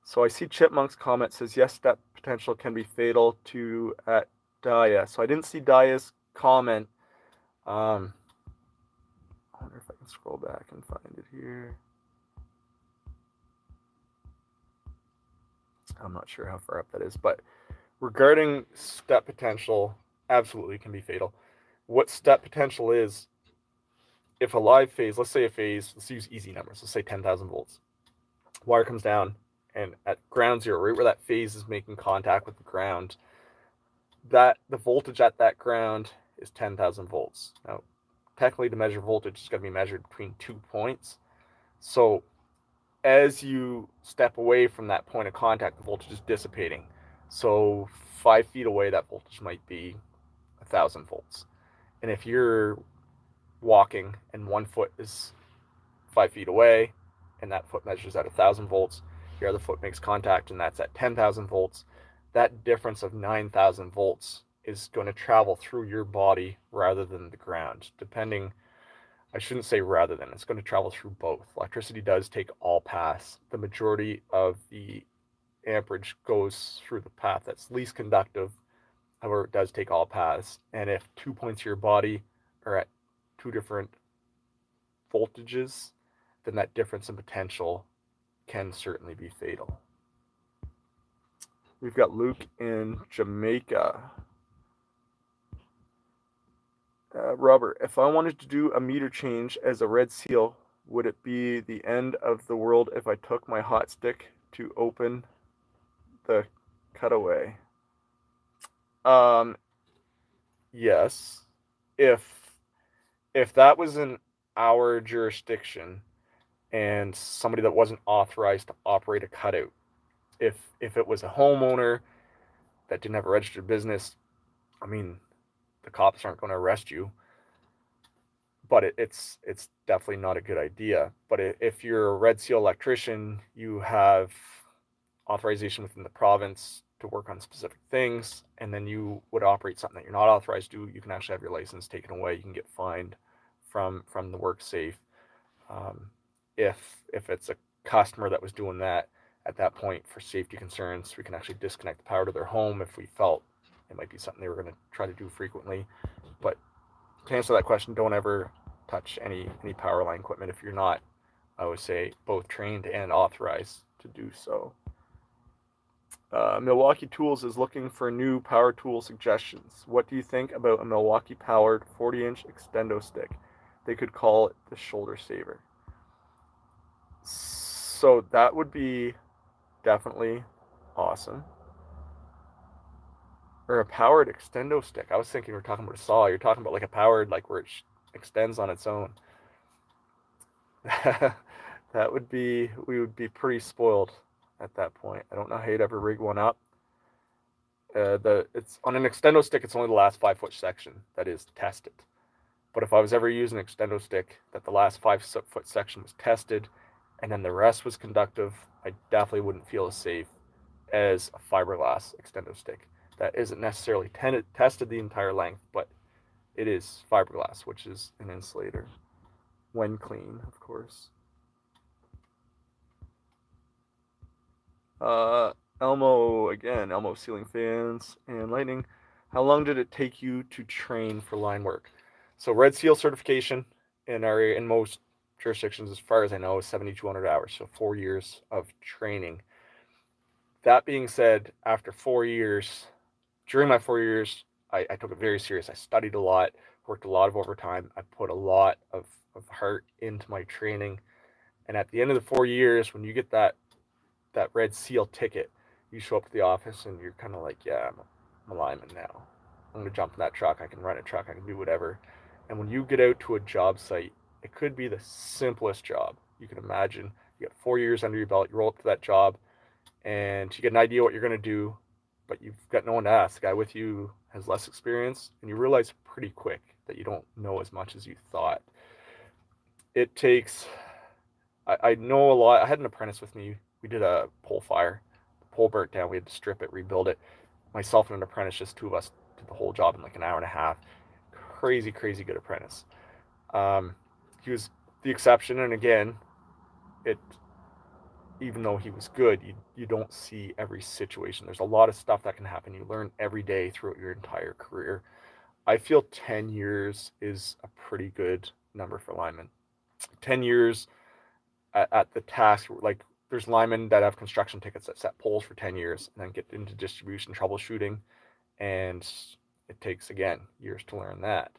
So I see Chipmunk's comment says, yes, step potential can be fatal to at Daya. So I didn't see Daya's comment. I wonder if I can scroll back and find it here. I'm not sure how far up that is, but regarding step potential, absolutely can be fatal. What step potential is, if a live phase, let's say a phase, let's use easy numbers, let's say 10,000 volts. Wire comes down, and at ground zero, right where that phase is making contact with the ground, that the voltage at that ground is 10,000 volts. Now, technically, to measure voltage, it's going to be measured between 2 points. So as you step away from that point of contact, the voltage is dissipating. So 5 feet away, that voltage might be 1,000 volts. And if you're walking and 1 foot is 5 feet away, and that foot measures at 1,000 volts, your other foot makes contact, and that's at 10,000 volts, that difference of 9,000 volts is going to travel through your body rather than the ground. I shouldn't say rather than, it's going to travel through both. Electricity does take all paths. The majority of the amperage goes through the path that's least conductive. However, it does take all paths. And if 2 points of your body are at 2 different voltages, then that difference in potential can certainly be fatal. We've got Luke in Jamaica. Robert, if I wanted to do a meter change as a red seal, would it be the end of the world if I took my hot stick to open the cutaway? Yes. If that was in our jurisdiction and somebody that wasn't authorized to operate a cutout, if it was a homeowner that didn't have a registered business, I mean, the cops aren't going to arrest you, but it's definitely not a good idea. But if you're a red seal electrician, you have authorization within the province to work on specific things, and then you would operate something that you're not authorized to do, you can actually have your license taken away. You can get fined from the work safe. If it's a customer that was doing that at that point for safety concerns, we can actually disconnect the power to their home if we felt it might be something they were going to try to do frequently. But to answer that question, don't ever touch any power line equipment if you're not, I would say, both trained and authorized to do so. Milwaukee Tools is looking for new power tool suggestions. What do you think about a Milwaukee powered 40-inch extendo stick? They could call it the shoulder saver. So that would be definitely awesome. Or a powered extendo stick. I was thinking we're talking about a saw. You're talking about like a powered, like where it extends on its own. That would be, we would be pretty spoiled at that point. I don't know how you'd ever rig one up. It's on an extendo stick. It's only the last 5 foot section that is tested. But if I was ever using an extendo stick that the last 5 foot section was tested, and then the rest was conductive, I definitely wouldn't feel as safe as a fiberglass extendo stick that isn't necessarily tested the entire length, but it is fiberglass, which is an insulator when clean, of course. Uh, Elmo ceiling fans and lightning. How long did it take you to train for line work? So Red Seal certification in most jurisdictions, as far as I know, is 7,200 hours. So 4 years of training. That being said, after 4 years, during my 4 years, I took it very serious. I studied a lot, worked a lot of overtime. I put a lot of heart into my training. And at the end of the 4 years, when you get that Red Seal ticket, you show up to the office and you're kind of like, yeah, I'm a lineman now. I'm going to jump in that truck. I can run a truck. I can do whatever. And when you get out to a job site, it could be the simplest job you can imagine. You got 4 years under your belt. You roll up to that job and you get an idea what you're going to do, but you've got no one to ask. The guy with you has less experience, and you realize pretty quick that you don't know as much as you thought. It takes, I know a lot. I had an apprentice with me. We did a pole fire. The pole burnt down. We had to strip it, rebuild it. Myself and an apprentice, just two of us, did the whole job in like an hour and a half. Crazy, crazy good apprentice. Um, he was the exception, and again, it even though he was good, you don't see every situation. There's a lot of stuff that can happen. You learn every day throughout your entire career. I feel 10 years is a pretty good number for linemen. 10 years at the task, like there's linemen that have construction tickets that set poles for 10 years and then get into distribution troubleshooting. And it takes, again, years to learn that.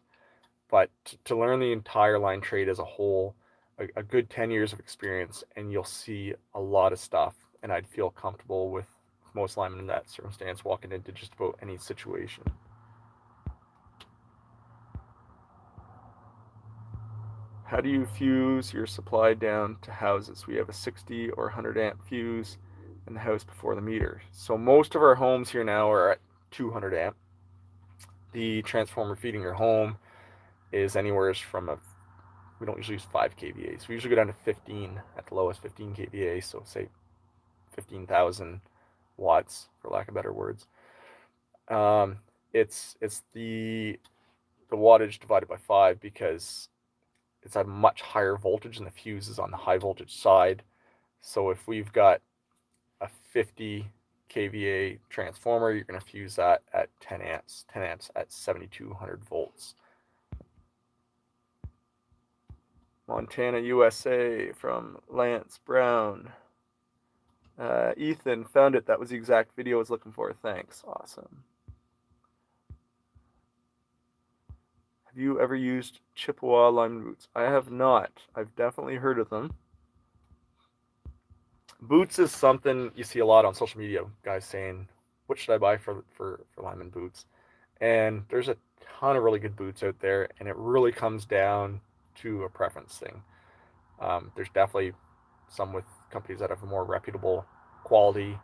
But to learn the entire line trade as a whole, a good 10 years of experience, and you'll see a lot of stuff. And I'd feel comfortable with most linemen in that circumstance walking into just about any situation. How do you fuse your supply down to houses? We have a 60 or 100 amp fuse in the house before the meter. So most of our homes here now are at 200 amp. The transformer feeding your home is anywhere from we don't usually use 5 kVA. So we usually go down to 15 at the lowest, 15 kVA. So say 15,000 watts, for lack of better words. It's the wattage divided by 5 because it's at a much higher voltage and the fuse is on the high voltage side. So if we've got a 50 kVA transformer, you're going to fuse that at 10 amps at 7,200 volts. Montana, USA from Lance Brown. Ethan, found it. That was the exact video I was looking for. Thanks. Awesome. Have you ever used Chippewa lineman boots? I have not. I've definitely heard of them. Boots is something you see a lot on social media. Guys saying, "What should I buy for lineman boots?" And there's a ton of really good boots out there, and it really comes down to a preference thing. There's definitely some with companies that have a more reputable quality.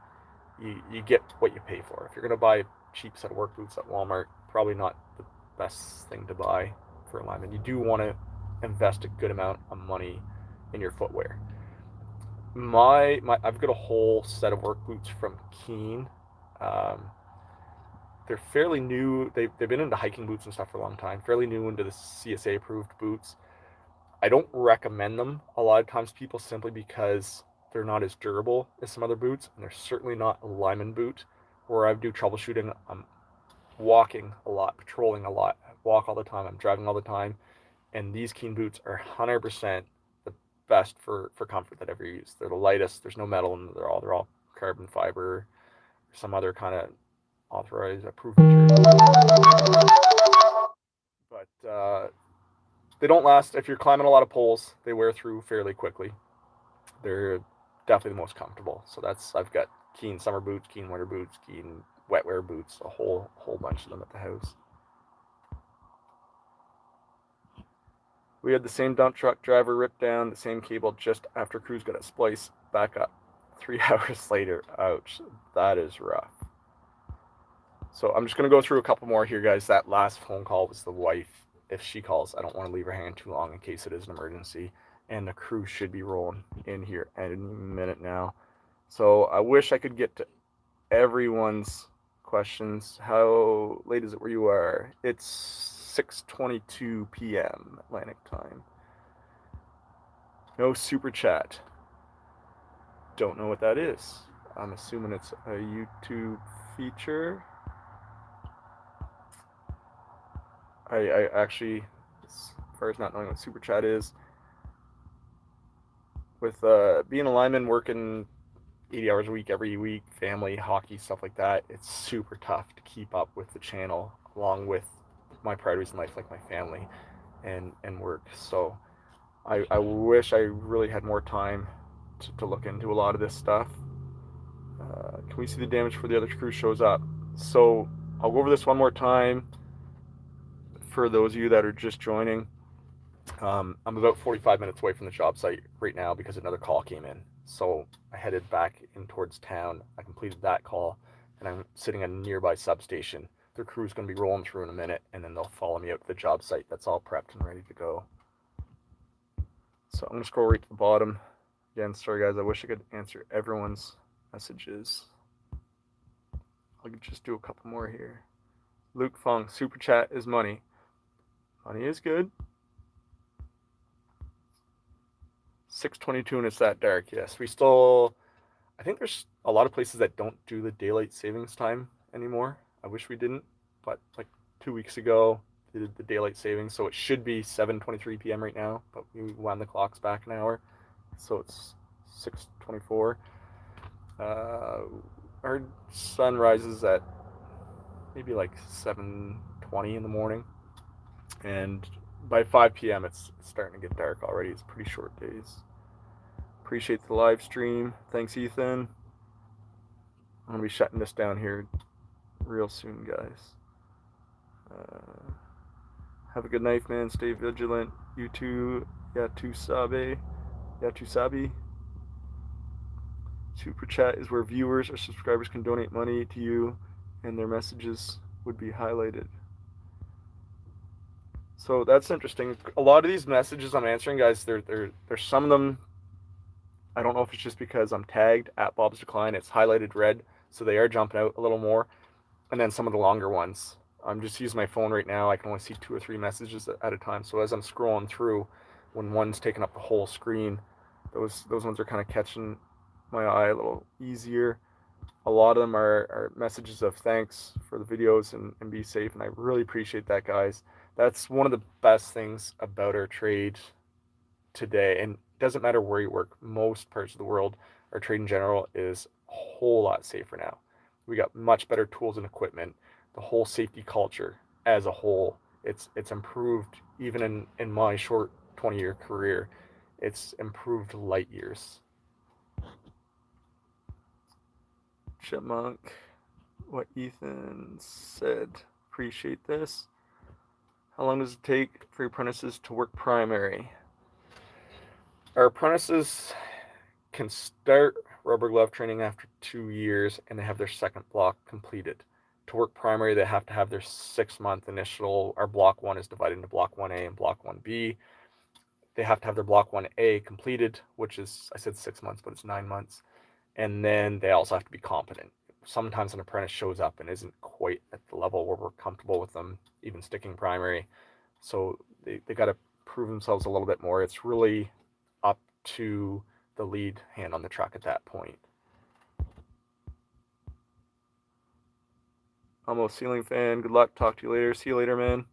You get what you pay for. If you're going to buy a cheap set of work boots at Walmart, probably not the best thing to buy for a lineman. You do want to invest a good amount of money in your footwear. I've got a whole set of work boots from Keen. Um, they're fairly new. They've been into hiking boots and stuff for a long time. Fairly new into the CSA approved boots. I don't recommend them a lot of times, people, simply because they're not as durable as some other boots, and they're certainly not a lineman boot. Where I do troubleshooting, I'm walking a lot, patrolling a lot, I walk all the time, I'm driving all the time, and these Keen boots are 100% the best for comfort that I've ever used. They're the lightest. There's no metal in them. They're all carbon fiber, some other kind of authorized approved material. But they don't last. If you're climbing a lot of poles, they wear through fairly quickly. They're definitely the most comfortable. So I've got Keen summer boots, Keen winter boots, Keen wetwear boots, a whole bunch of them at the house. We had the same dump truck driver rip down the same cable just after crews got a splice back up 3 hours later. Ouch, that is rough. So I'm just going to go through a couple more here, guys. That last phone call was the wife. If she calls, I don't want to leave her hanging too long in case it is an emergency. And the crew should be rolling in here any minute now. So I wish I could get to everyone's questions. How late is it where you are? It's 6:22 p.m. Atlantic time. No super chat. Don't know what that is. I'm assuming it's a YouTube feature. I actually, as far as not knowing what super chat is, with being a lineman, working 80 hours a week every week, family, hockey, stuff like that, it's super tough to keep up with the channel along with my priorities in life, like my family and work. So I wish I really had more time to look into a lot of this stuff. Can we see the damage before the other crew shows up? So I'll go over this one more time for those of you that are just joining. I'm about 45 minutes away from the job site right now because another call came in. So I headed back in towards town. I completed that call, and I'm sitting at a nearby substation. Their crew's going to be rolling through in a minute, and then they'll follow me out to the job site. That's all prepped and ready to go. So I'm going to scroll right to the bottom. Again, sorry guys, I wish I could answer everyone's messages. I'll just do a couple more here. Luke Fong, super chat is money. Money is good. 6:22 and it's that dark. Yes, we still. I think there's a lot of places that don't do the daylight savings time anymore. I wish we didn't, but like 2 weeks ago they did the daylight savings, so it should be 7:23 p.m. right now, but we wound the clocks back an hour, so it's 6:24. Our sun rises at maybe like 7:20 in the morning, and by 5 p.m. it's starting to get dark already. It's pretty short days. Appreciate the live stream. Thanks, Ethan. I'm gonna be shutting this down here real soon, guys. Have a good night, man. Stay vigilant. You too. Yatusabe. Yatusabi. Super chat is where viewers or subscribers can donate money to you, and their messages would be highlighted. So that's interesting. A lot of these messages I'm answering, guys, there's some of them. I don't know if it's just because I'm tagged at Bob's Decline. It's highlighted red, so they are jumping out a little more. And then some of the longer ones. I'm just using my phone right now. I can only see 2 or 3 messages at a time. So as I'm scrolling through, when one's taking up the whole screen, those ones are kind of catching my eye a little easier. A lot of them are messages of thanks for the videos and be safe. And I really appreciate that, guys. That's one of the best things about our trade today. And it doesn't matter where you work. Most parts of the world, our trade in general is a whole lot safer now. We got much better tools and equipment. The whole safety culture as a whole, it's improved even in my short 20-year career. It's improved light years. Chipmunk, what Ethan said. Appreciate this. How long does it take for your apprentices to work primary? Our apprentices can start rubber glove training after 2 years, and they have their second block completed. To work primary, they have to have their 6-month initial. Our block 1 is divided into block 1A and block 1B. They have to have their block 1A completed, which is, I said 6 months, but it's 9 months. And then they also have to be competent. Sometimes an apprentice shows up and isn't quite at the level where we're comfortable with them even sticking primary. So they got to prove themselves a little bit more. It's really up to the lead hand on the truck at that point. Almost ceiling fan. Good luck. Talk to you later. See you later, man.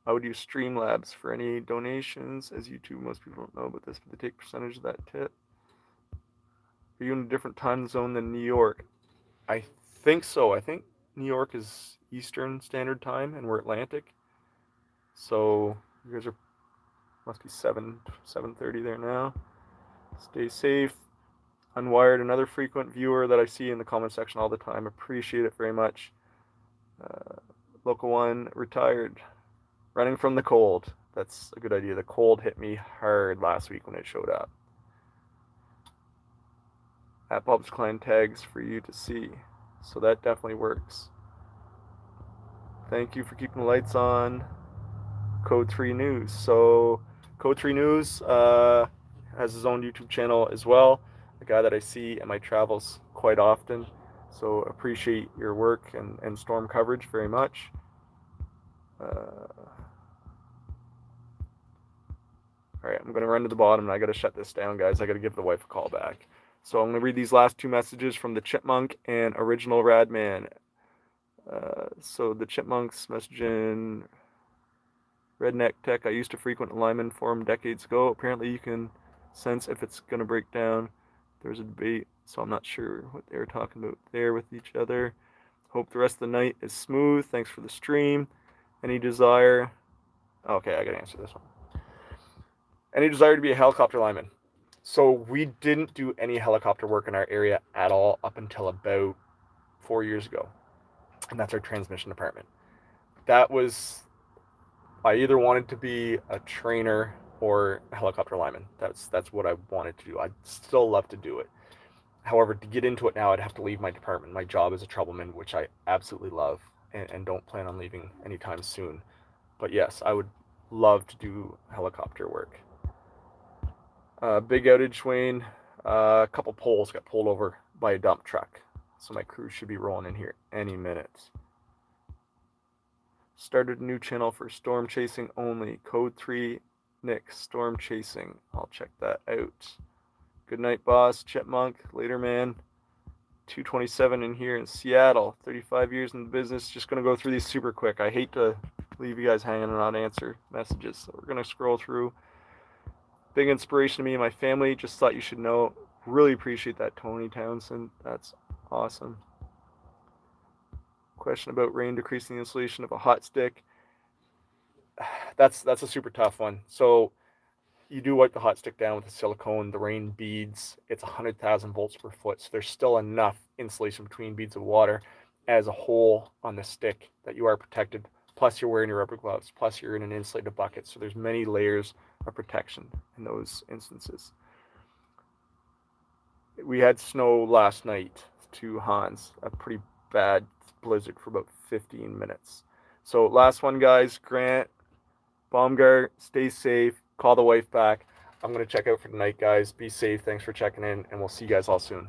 I would use Streamlabs for any donations. As YouTube, most people don't know about this, but they take percentage of that tip. Are you in a different time zone than New York? I think so. I think New York is Eastern Standard Time and we're Atlantic. So you guys must be 7:30 there now. Stay safe. Unwired, another frequent viewer that I see in the comment section all the time. Appreciate it very much. Local one, retired. Running from the cold. That's a good idea. The cold hit me hard last week when it showed up. At Bob's Klein tags for you to see. So that definitely works. Thank you for keeping the lights on. Code 3 News. So Code 3 News has his own YouTube channel as well. A guy that I see in my travels quite often. So appreciate your work and storm coverage very much. All right, I'm going to run to the bottom and I got to shut this down, guys. I got to give the wife a call back. So I'm going to read these last two messages from the Chipmunk and Original Radman. So the Chipmunks messaging Redneck Tech. I used to frequent a Lineman forum decades ago. Apparently you can sense if it's going to break down. There's a debate, so I'm not sure what they were talking about there with each other. Hope the rest of the night is smooth. Thanks for the stream. Any desire? Okay, I got to answer this one. Any desire to be a helicopter lineman? So we didn't do any helicopter work in our area at all up until about 4 years ago, and that's our transmission department. That was, I either wanted to be a trainer or a helicopter lineman. That's what I wanted to do. I'd still love to do it. However, to get into it now, I'd have to leave my department. My job is a troubleman, which I absolutely love and don't plan on leaving anytime soon. But yes, I would love to do helicopter work. Big outage, Wayne. A couple poles got pulled over by a dump truck. So my crew should be rolling in here any minute. Started a new channel for storm chasing only. Code 3 Nick, storm chasing. I'll check that out. Good night, boss. Chipmunk. Later, man. 227 in here in Seattle. 35 years in the business. Just going to go through these super quick. I hate to leave you guys hanging and not answer messages. So we're going to scroll through. Big inspiration to me and my family. Just thought you should know. Really appreciate that, Tony Townsend. That's awesome. Question about rain decreasing the insulation of a hot stick. That's a super tough one. So you do wipe the hot stick down with a silicone, the rain beads, it's 100,000 volts per foot. So there's still enough insulation between beads of water as a hole on the stick that you are protected. Plus you're wearing your rubber gloves, plus you're in an insulated bucket. So there's many layers of protection in those instances. We had snow last night to Hans, a pretty bad blizzard for about 15 minutes. So last one, guys, Grant, Baumgart, stay safe, call the wife back. I'm going to check out for tonight, guys. Be safe. Thanks for checking in, and we'll see you guys all soon.